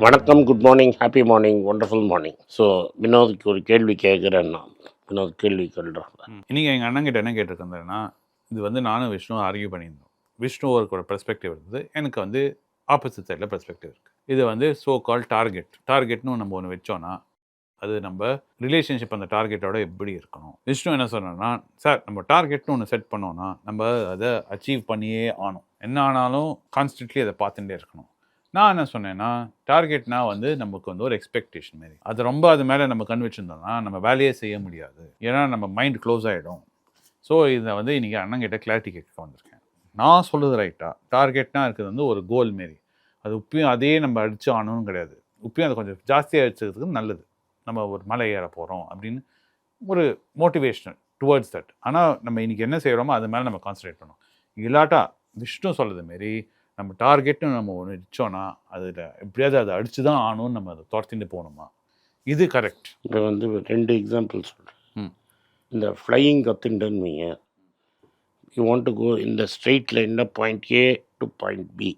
வணக்கம், good morning, happy morning, wonderful morning. So வினோதுக்கு ஒரு கேள்வி கேட்குறேன் நான். வினோத் கேள்வி கேள்றாங்க. இன்னைக்கு எங்கள் அண்ணங்கிட்ட என்ன கேட்டிருக்கேன்னா, இது வந்து நானும் விஷ்ணு ஆர்கியூ பண்ணியிருந்தோம். விஷ்ணு ஒரு பெர்ஸ்பெக்டிவ் இருந்தது, எனக்கு வந்து ஆப்போசிட் சைடில் பெர்ஸ்பெக்டிவ் இருக்குது. இது வந்து ஸோ கால் டார்கெட்னு நம்ம ஒன்று வச்சோன்னா அது நம்ம ரிலேஷன்ஷிப் அந்த டார்கெட்டோட எப்படி இருக்கணும். விஷ்ணு என்ன சொன்னா, சார் நம்ம டார்கெட்னு ஒன்று செட் பண்ணோன்னா நம்ம அதை அச்சீவ் பண்ணியே ஆகணும், என்ன ஆனாலும் கான்ஸ்டன்ட்லி அதை பார்த்துட்டே இருக்கணும். நான் என்ன சொன்னேன்னா, டார்கெட்னா வந்து நமக்கு வந்து ஒரு எக்ஸ்பெக்டேஷன் மாரி, அது ரொம்ப அது மேலே நம்ம கண் வச்சுருந்தோம்னா நம்ம வேலையே செய்ய முடியாது, ஏன்னா நம்ம மைண்ட் க்ளோஸ் ஆகிடும். ஸோ இதை வந்து இன்றைக்கி அண்ணங்கிட்ட கிளாரிட்டி கேட்க வந்திருக்கேன். நான் சொல்லுது ரைட்டா? டார்கெட்னா இருக்குது வந்து ஒரு கோல் மாரி, அது உப்பையும் அதே நம்ம அடித்து ஆகணும்னு கிடையாது, உப்பையும் அதை கொஞ்சம் ஜாஸ்தியாக அடிச்சதுக்கு நல்லது. நம்ம ஒரு மலை ஏற போகிறோம் அப்படின்னு ஒரு மோட்டிவேஷனல் டுவர்ட்ஸ் தட். ஆனால் நம்ம இன்றைக்கி என்ன செய்கிறோமோ அது மேலே நம்ம கான்சன்ட்ரேட் பண்ணோம். இல்லாட்டா விஷ்ணு சொல்கிறது மாரி நம்ம டார்கெட்னு நம்ம ஒன்று வச்சோன்னா அதில் எப்படியாவது அதை அடித்து தான் ஆகணும்னு நம்ம அதை துரத்திட்டு போகணுமா? இது கரெக்ட். இப்போ வந்து 2 எக்ஸாம்பிள் சொல்கிறேன். இந்த ஃப்ளையிங் கற்றுண்டுன்னு யூ வாண்ட் டு கோ இந்த ஸ்ட்ரெயிட் லைனில் point A to point B.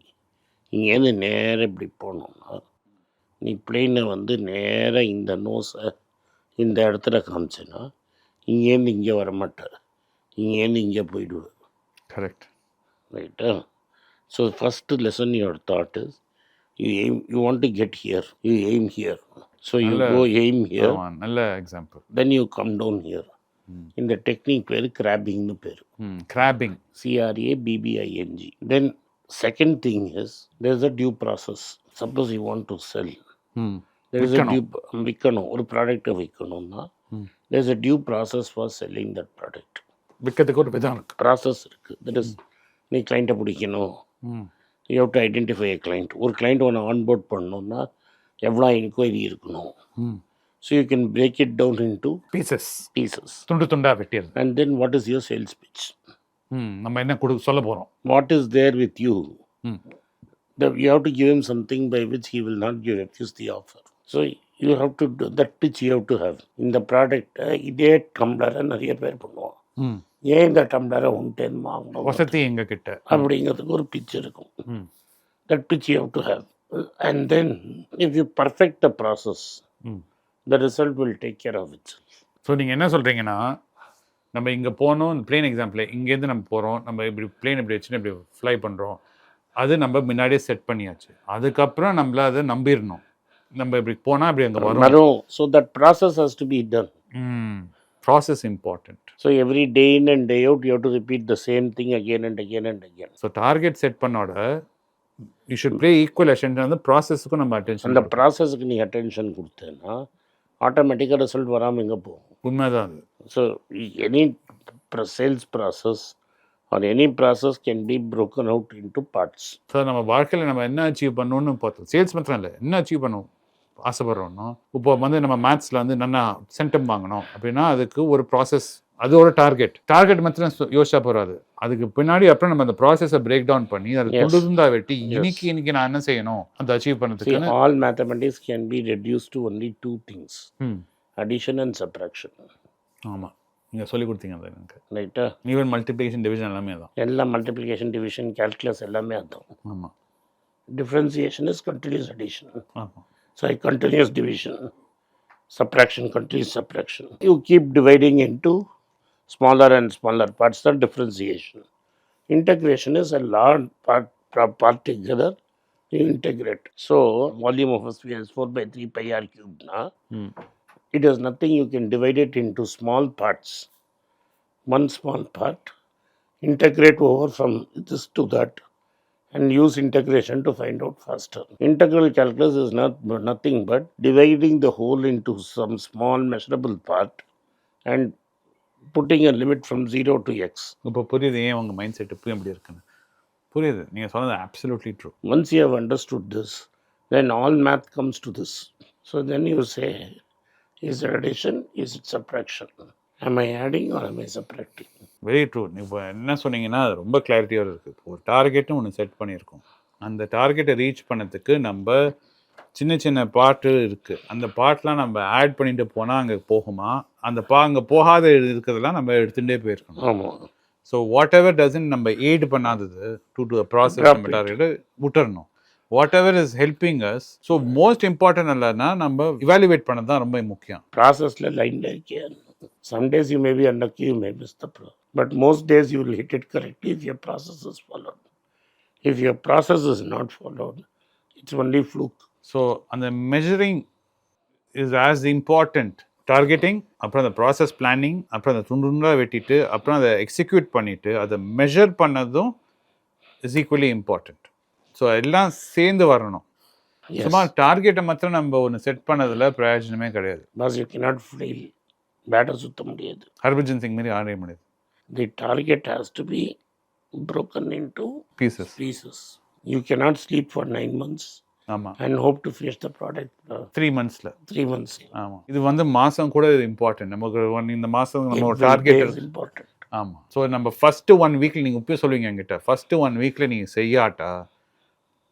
இங்கேருந்து நேராக இப்படி போகணுன்னா நீ பிளெயினை வந்து நேராக இந்த நோஸை இந்த இடத்துல காமிச்சேன்னா இங்கேருந்து இங்கே வரமாட்டேன், இங்கேருந்து இங்கே போயிடுவேன். கரெக்ட், ரைட்டா? So first lesson your thought is you want to get here, you aim here. So you go aim here. நல்ல example. Then you come down here. இந்த டெக்னிக் பேர் கிராபிங்னு பேர். Grabbing, CRABBING. Then second thing is there is a due process. Suppose you want to sell. There is a due விற்கணும், ஒரு ப்ராடக்டை விற்கணும்னா there is a due process for selling that product. விற்கிறதுக்கு ஒரு விதம் இருக்குது, ப்ராசஸ் இருக்குது. தட் இஸ் நீ கிளைண்ட்டை பிடிக்கணும், you have to identify a client. ஒரு கிளைண்ட் ஒன்று ஆன்போர்ட் பண்ணணும்னா எவ்வளோ என்கொயரி இருக்கணும். So you can break it down into pieces, துண்டு துண்டாக வெட்டியது. And then what is your sales pitch? நம்ம என்ன சொல்ல போகிறோம்? What is there with you? You have to give him something by which he will not give refuse the offer. So you have to that pitch you have to have. இந்த ப்ராடக்டை இதே டம்ளரை நிறைய பேர் பண்ணுவோம், ஏன் இந்த டம்ளரை ஒன்டேன் வாங்கணும், வசதி எங்ககிட்ட அப்படிங்கிறதுக்கு ஒரு பிச் இருக்கும். That pitch you have to have. And then if you perfect the process, the result will take care of it. So நீங்கள் என்ன சொல்கிறீங்கன்னா, நம்ம இங்கே போனோம், பிளேன் எக்ஸாம்பிள், இங்கேருந்து நம்ம போகிறோம், நம்ம இப்படி பிளேன் இப்படி வச்சுன்னு இப்படி ஃப்ளை பண்ணுறோம், அது நம்ம முன்னாடியே செட் பண்ணியாச்சு. அதுக்கப்புறம் நம்மள அதை நம்பிடணும், நம்ம இப்படி போனால் இப்படி அங்கே வரும். So that process has to be done. Process important. So every day in and day out you have to repeat the same thing again and again and again. So target set பண்ணோட you should pay equal attention அந்த ப்ராசஸ்க்கு நம்ம attention. அந்த ப்ராசஸ்க்கு நீ attention கொடுத்தேன்னா ஆட்டோமேட்டிக்காக result வராமல் எங்கே போகும்? உண்மைதான் அது. So any sales process or any process can be broken out into parts. Sir நம்ம வாழ்க்கையில் நம்ம என்ன அச்சீவ் பண்ணணும்னு பார்த்தோம், சேல்ஸ் மாத்திரம் இல்லை, என்ன அச்சீவ் பண்ணணும் ஆசைப்படுறோம்னா, இப்போ வந்து நம்ம மேத்ஸில் வந்து நல்லா சென்டம் வாங்கணும் அப்படின்னா அதுக்கு ஒரு ப்ராசஸ், அது ஒரு டார்கெட் மாத்திரம் யோசிச்சா போகாது, அதுக்கு பின்னாடி அப்புறம் நம்ம அந்த ப்ராசஸை பிரேக் டவுன் பண்ணி அதை துண்டா வெட்டி இன்னைக்கு நான் என்ன செய்யணும் அந்த அச்சீவ் பண்ணதுக்கு. All mathematics can be reduce to only 2 things, addition and subtraction. ஆமாம், நீங்கள் சொல்லி கொடுத்தீங்க அது எனக்கு. ரைட்டா? ஈவன் மல்டிப்ளிகேஷன் டிவிஷன் எல்லாமே தான். எல்லாம் மல்டிப்ளிகேஷன் டிவிஷன் கேல்குலஸ் எல்லாமே அதுதான். ஆமாம். Differentiation is continuous addition. ஆமாம். So continuous division, subtraction, continuous subtraction. You keep dividing into smaller and smaller parts, the differentiation. Integration is a large part together, you integrate. So volume of a sphere is 4/3 pi r cubed. It is nothing, you can divide it into small parts. One small part, integrate over from this to that, and use integration to find out faster. Integral calculus is nothing but dividing the whole into some small measurable part and putting a limit from 0 to x. இப்போ புரியுது ஏன் உங்கள் mind set இப்போ எப்படி இருக்குன்னு. புரியுது, நீங்கள் சொன்னது absolutely true. Once you have understood this, then all math comes to this. So then you say, is it addition, is it subtraction? Am I adding or am I subtracting? Very true. இப்போ என்ன சொன்னீங்கன்னா அது ரொம்ப கிளாரிட்டியோடு இருக்குது. ஒரு டார்கெட்டும் ஒன்று set பண்ணியிருக்கோம், அந்த டார்கெட்டை ரீச் பண்ணதுக்கு நம்ம சின்ன சின்ன பாட்டு இருக்குது, அந்த பாட்டெலாம் நம்ம ஆட் பண்ணிட்டு போனால் அங்கே போகுமா, அந்த அங்கே போகாத இருக்கிறதெல்லாம் நம்ம எடுத்துகிட்டே போயிருக்கணும். ஆமாம். ஸோ வாட் எவர் டசன் நம்ம எய்டு பண்ணாதது டு த ப்ராசஸ் நம்ம டார்கெட்டை விட்டுறணும். What ever is helping as. So most important இல்லைன்னா நம்ம இவாலுவேட் பண்ணது தான் ரொம்ப முக்கியம். ப்ராசஸில் லைனில் இருக்கே. Some days you may be unlucky, you may miss the pro. But most days you will hit it correctly if your process is followed. If your process is not followed, it's only fluke. So அந்த measuring is as important. Targeting, அப்புறம் அந்த process planning, அப்புறம் அந்த துண்டாக வெட்டிட்டு அப்புறம் அதை execute பண்ணிவிட்டு அதை மெஷர் பண்ணதும் இஸ் ஈக்குவலி இம்பார்ட்டண்ட். ஸோ எல்லாம் சேர்ந்து வரணும். சும்மா டார்கெட்டை மாத்திரம் நம்ம ஒன்று செட் பண்ணதில் பிரயோஜனமே கிடையாது. Because you cannot fly. Batter சுத்த முடியாது. ஹர்பஜன் சிங் மாரி ஆட முடியாது. The target has to be broken into pieces. You cannot sleep for 9 months. ஆமாம். And hope to finish the product 3 monthsல. 3 months. ஆமாம். இது வந்து மாதம் கூட இம்பார்ட்டன்ட். நமக்கு இந்த மாதம் நம்ம டார்கெட் இம்பார்ட்டன்ட். ஆமாம். ஸோ நம்ம ஃபஸ்ட்டு 1 வீக்கில் நீங்கள் இப்போயே சொல்லுவீங்க என்கிட்ட, ஃபஸ்ட்டு 1 வீக்கில் நீங்கள் செய்யாட்டா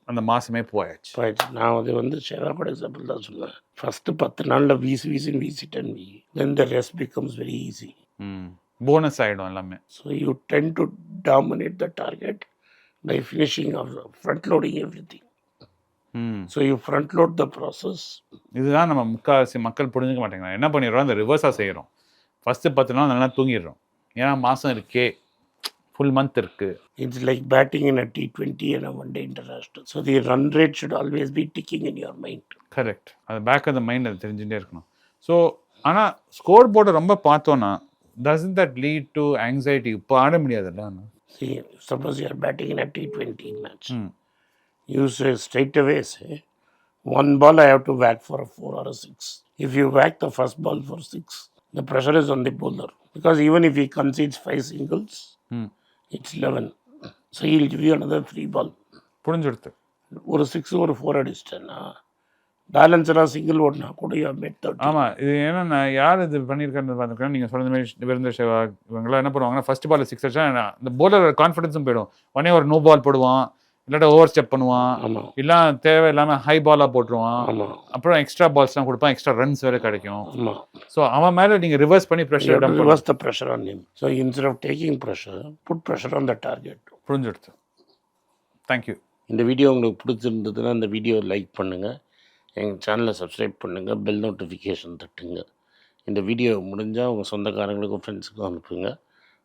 அந்த மாதமே போயாச்சு. நான் அது வந்து சேவா கூட எக்ஸாம்பிள் தான் சொல்லுவேன். ஃபஸ்ட்டு 10 நாளில் வீசிட்டேன். Then the rest becomes very easy. Bonus ஆகிடும் எல்லாமே. So you tend to dominate the target by finishing off front loading everything. So you front load the process. இதுதான் நம்ம முக்கால்வாசி மக்கள் புரிஞ்சுக்க மாட்டேங்கிறாங்க. என்ன பண்ணிடுறோம், அந்த ரிவர்ஸாக செய்கிறோம். ஃபஸ்ட்டு 10 நாள் நல்லா தூங்கிடுறோம். ஏன்னா மாதம் இருக்கே, full month இருக்கு. It's like batting in a T20 and a one day international. So the run rate should always be ticking in your mind. Correct. அது பேக் ஆஃப் த மைண்ட் அது தெரிஞ்சுட்டே இருக்கணும். ஸோ ஆனால் ஸ்கோர் போர்டை ரொம்ப பார்த்தோன்னா doesn't that lead to anxiety? இப்போ ஆட முடியாதுல்ல. See, suppose you are batting in a T20 match. You say straight away, say, one ball I have to whack for a 4 or a 6. If you whack the first ball for 6, the pressure is on the bowler. Because even if he concedes 5 singles, it's 11. So he'll give you another free ball. புரிஞ்சுடுத்து. ஒரு 6 ஒரு 4 அடிச்சிட்டேன்னா பேலன்ஸராக single ஓடினா கூட மெட் 30. ஆமாம். இது ஏன்னா யார் இது பண்ணியிருக்காருன்னு பார்த்துருக்கேன். நீங்கள் சொன்ன மாதிரி வீரேந்தர் சேவாக் இவங்கெல்லாம் என்ன பண்ணுவாங்கன்னா, ஃபர்ஸ்ட் பால் 6 அடிச்சா இந்த போலர் கான்ஃபிடன்ஸும் போயிடும். உடனே ஒரு நோ பால் போடுவான், இல்லாட்ட ஓவர் ஸ்டெப் பண்ணுவான், இல்லை தேவையில்லாமல் ஹை பாலாக போட்டுருவான், அப்புறம் எக்ஸ்ட்ரா பால்ஸ்லாம் கொடுப்பான், எக்ஸ்ட்ரா ரன்ஸ் வேறு கிடைக்கும். ஸோ அவன் மேலே நீங்கள் ரிவர்ஸ் பண்ணி pressure reverse the pressure on him. So instead of taking pressure, put pressure on the target. புரிஞ்சுடுத்து. தேங்க்யூ. இந்த வீடியோ உங்களுக்கு பிடிச்சிருந்ததுன்னா இந்த வீடியோ லைக் பண்ணுங்கள், எங்கள் சேனலை சப்ஸ்கிரைப் பண்ணுங்கள், பெல் நோட்டிஃபிகேஷன் தட்டுங்க. இந்த வீடியோ முடிஞ்சால் உங்கள் சொந்தக்காரங்களுக்கும் ஃப்ரெண்ட்ஸுக்கும் அனுப்புங்க,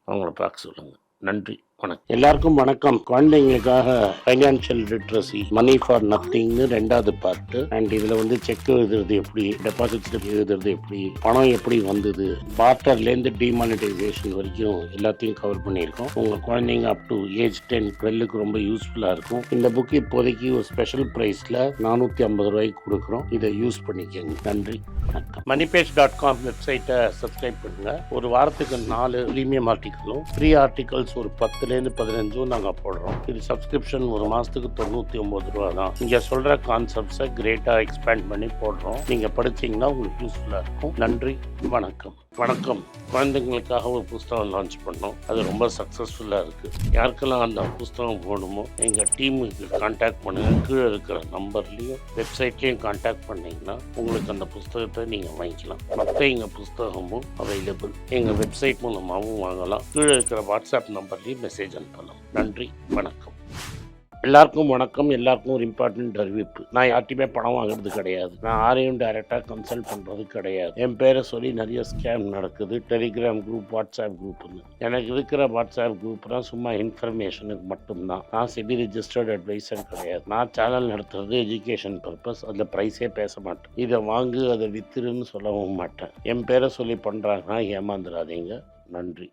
அவங்கள பார்க்க சொல்லுங்கள். நன்றி, வணக்கம். எல்லாருக்கும் வணக்கம். குழந்தைங்களுக்காக ஃபைனான்ஷியல் லிட்ரஸி, மணி ஃபார் நத்திங்னு 2வது பார்ட்டு. அண்ட் இதில் வந்து செக் எழுதுறது எப்படி, டெபாசிட் ஸ்லிப் எழுதுறது எப்படி, பணம் எப்படி வந்தது, பார்ட்டர்லேருந்து டிமானிட்டைசேஷன் வரைக்கும் எல்லாத்தையும் கவர் பண்ணியிருக்கோம். உங்கள் குழந்தைங்க அப் டு ஏஜ் 10, 12க்கு ரொம்ப யூஸ்ஃபுல்லாக இருக்கும். இந்த புக்கு இப்போதைக்கு ஒரு ஸ்பெஷல் ப்ரைஸில் 450 ரூபாய்க்கு கொடுக்குறோம். இதை யூஸ் பண்ணிக்கோங்க. நன்றி, வணக்கம். moneypage.com வெப்சைட்டை சப்ஸ்கிரைப் பண்ணுங்கள். ஒரு வாரத்துக்கு 4 ப்ரீமியம் ஆர்டிக்கலும் ஃப்ரீ ஆர்டிகல்ஸ் ஒரு 10லேருந்து 15 நாங்கள் போடுறோம். இது சப்ஸ்கிரிப்ஷன் ஒரு மாதத்துக்கு 99 ரூபா தான். இங்கே சொல்கிற கான்செப்ட்ஸை கிரேட்டாக எக்ஸ்பேண்ட் பண்ணி போடுறோம். நீங்கள் படித்தீங்கன்னா உங்களுக்கு யூஸ்ஃபுல்லாக இருக்கும். நன்றி, வணக்கம். வணக்கம். குழந்தைங்களுக்காக ஒரு புஸ்தகம் லான்ச் பண்ணோம். அது ரொம்ப சக்ஸஸ்ஃபுல்லாக இருக்குது. யாருக்கெல்லாம் அந்த புஸ்தகம் போகணுமோ எங்கள் டீமுக்கு கான்டாக்ட் பண்ணுங்கள். கீழே இருக்கிற நம்பர்லேயும் வெப்சைட்லேயும் கான்டாக்ட் பண்ணிங்கன்னா உங்களுக்கு அந்த புஸ்தகத்தை நீங்கள் வாங்கிக்கலாம். மற்ற எங்கள் புஸ்தகமும் அவைலபிள். எங்கள் வெப்சைட் மூலமாகவும் வாங்கலாம். கீழே இருக்கிற வாட்ஸ்அப் நம்பர்லேயும் மெசேஜ் அனுப்பலாம். நன்றி, வணக்கம். எல்லாருக்கும் வணக்கம். எல்லாருக்கும் ஒரு இம்பார்ட்டன்ட் அறிவிப்பு. நான் யார்ட்டையுமே பணம் வாங்குறது கிடையாது. நான் யாரையும் டைரெக்டாக கன்சல்ட் பண்ணுறது கிடையாது. என் பேரை சொல்லி நிறைய ஸ்கேம் நடக்குது. டெலிகிராம் குரூப், வாட்ஸ்அப் குரூப்னு. எனக்கு இருக்கிற வாட்ஸ்அப் குரூப்லாம் சும்மா இன்ஃபர்மேஷனுக்கு மட்டும்தான். நான் செபி ரிஜிஸ்டர்ட் அட்வைசர் கிடையாது. நான் சேனல் நடத்துறது எஜுகேஷன் பர்பஸ். அதில் ப்ரைஸே பேச மாட்டேன். இதை வாங்கு அதை வித்துருன்னு சொல்லவும் மாட்டேன். என் பேரை சொல்லி பண்ணுறாங்கன்னா ஏமாந்துடாதீங்க. நன்றி.